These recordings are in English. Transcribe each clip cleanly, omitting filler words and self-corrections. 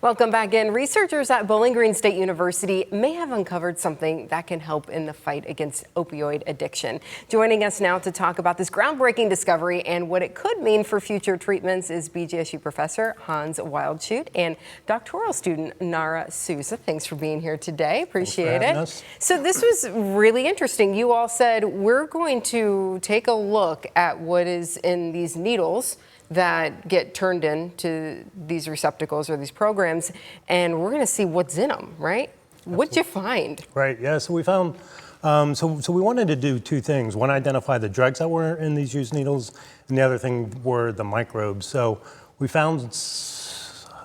Welcome back in. Researchers at Bowling Green State University may have uncovered something that can help in the fight against opioid addiction. Joining us now to talk about this groundbreaking discovery and what it could mean for future treatments is BGSU professor Hans Wildschutte and doctoral student Nara Souza. Thanks for being here today. Appreciate it. So this was really interesting. You all said we're going to take a look at what is in these needles that get turned into these receptacles or these programs, and we're going to see what's in them, right? Absolutely. What'd you find? Right, yeah, so we found, so we wanted to do two things. One, identify the drugs that were in these used needles, and the other thing were the microbes. So we found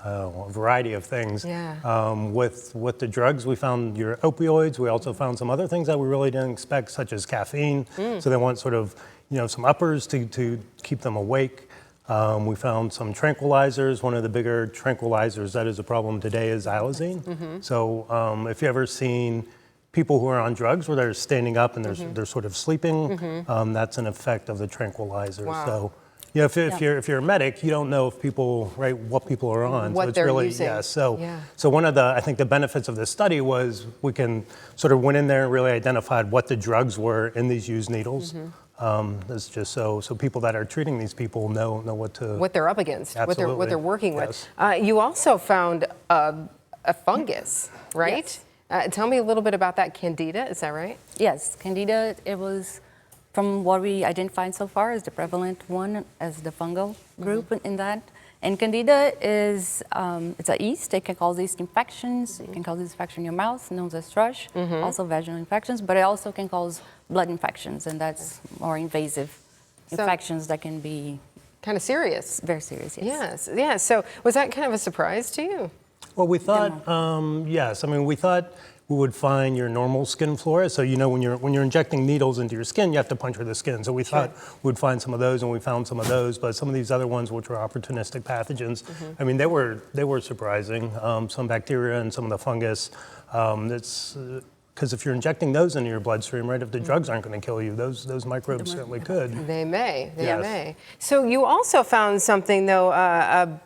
a variety of things. Yeah. With the drugs, we found your opioids. We also found some other things that we really didn't expect, such as caffeine. So they want sort of, some uppers to keep them awake. We found some tranquilizers. One of the bigger tranquilizers that is a problem today is xylazine. So if you've ever seen people who are on drugs where they're standing up and they're sort of sleeping, that's an effect of the tranquilizer. Wow. So if you're a medic, you don't know if people, right, what people are on. What so it's they're really, using. Yeah, so one of the, I think the benefits of this study was we can sort of went in there and really identified what the drugs were in these used needles. It's just so people that are treating these people know what they're up against, what they're working with. You also found a fungus, right? Yes. Tell me a little bit about that. Candida, is that right? Yes, Candida. It was from what we identified so far is the prevalent one as the fungal group in that. And Candida is it's a yeast. It can cause yeast infections. It can cause yeast infection in your mouth, known as thrush. Also vaginal infections, but it also can cause blood infections, and that's more invasive infections that can be kind of serious. Very serious, yes. Yes, yeah. So was that kind of a surprise to you? Well, we thought, yes. I mean, we thought we would find your normal skin flora. So when you're injecting needles into your skin, you have to puncture the skin. So we thought we'd find some of those, and we found some of those. But some of these other ones, which were opportunistic pathogens, I mean, they were surprising. Some bacteria and some of the fungus. Because if you're injecting those into your bloodstream, right, if the drugs aren't going to kill you, those microbes certainly could. They may. They may. So you also found something, though,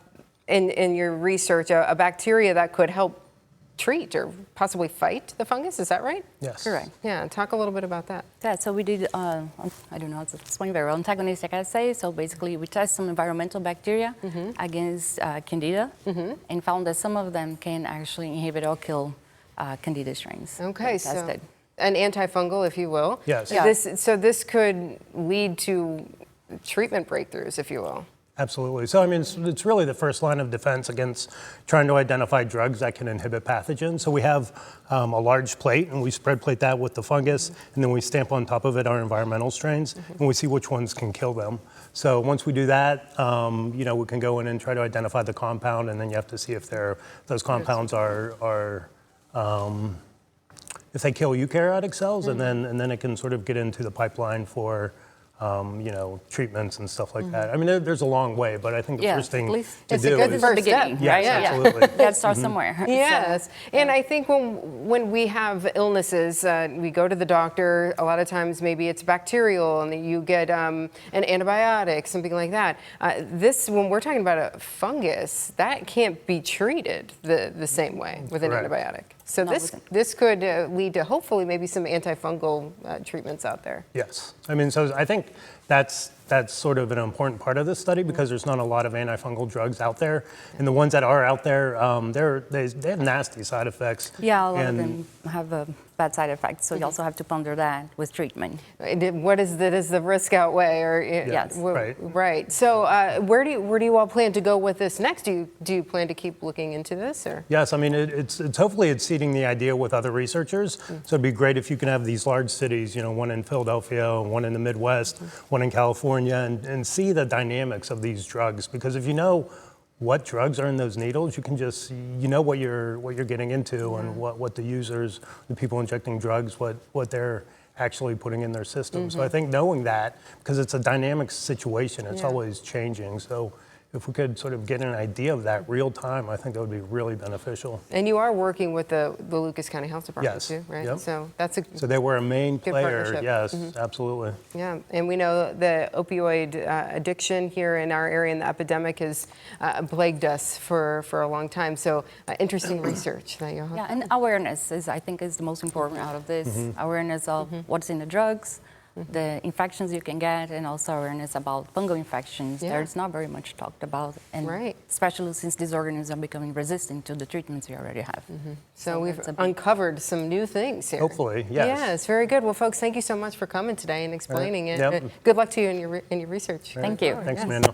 in your research, a bacteria that could help treat or possibly fight the fungus. Is that right? Yes. Correct. Yeah. Talk a little bit about that. Yeah. So we did, I don't know how to explain very well, antagonistic assay. So basically, we test some environmental bacteria against Candida, and found that some of them can actually inhibit or kill Candida strains. Okay, so an antifungal, if you will. Yes. Yeah. So this could lead to treatment breakthroughs, if you will. Absolutely. So I mean, it's really the first line of defense against trying to identify drugs that can inhibit pathogens. So we have a large plate, and we spread plate that with the fungus, and then we stamp on top of it our environmental strains, and we see which ones can kill them. So once we do that, we can go in and try to identify the compound, and then you have to see if those compounds are if they kill eukaryotic cells, and then it can sort of get into the pipeline for treatments and stuff like that. I mean, there's a long way, but I think the first thing to do is... It's a good first step, right? Yeah, absolutely. You gotta start somewhere. Yes, and I think when we have illnesses, we go to the doctor, a lot of times maybe it's bacterial and you get an antibiotic, something like that. When we're talking about a fungus, that can't be treated the same way with an antibiotic. So this could lead to hopefully maybe some antifungal treatments out there. Yes, I mean, so I think that's sort of an important part of this study because there's not a lot of antifungal drugs out there, and the ones that are out there, they have nasty side effects. Yeah, a lot of them have bad side effects, so you also have to ponder that with treatment. What is the risk outweigh? Or yes, right. So where do you all plan to go with this next? Do you plan to keep looking into this, or? Yes, I mean it's hopefully it's seeding the idea with other researchers. So it'd be great if you can have these large cities, one in Philadelphia, one in the Midwest, one in California, and see the dynamics of these drugs. Because if you know what drugs are in those needles, you can just what you're getting into and what the users, the people injecting drugs, what they're actually putting in their system. So I think knowing that, because it's a dynamic situation, it's always changing. So if we could sort of get an idea of that real time, I think that would be really beneficial. And you are working with the Lucas County Health Department Yes. too, right? Yep. So that's a So they were a main Good player. partnership. Yes, absolutely. yeah. And we know the opioid addiction here in our area and the epidemic has plagued us for a long time. So interesting research that you have. Yeah, and awareness is, I think, is the most important out of this. Awareness of what's in the drugs, the infections you can get, and also awareness about fungal infections. Yeah. There's not very much talked about, and Right. especially since these organisms are becoming resistant to the treatments we already have. So we've that's a big- uncovered some new things here. Hopefully, yes. Yes, very good. Well, folks, thank you so much for coming today and explaining it. Yep. Good luck to you in your research. Thank you. Thanks, Yes. Amanda.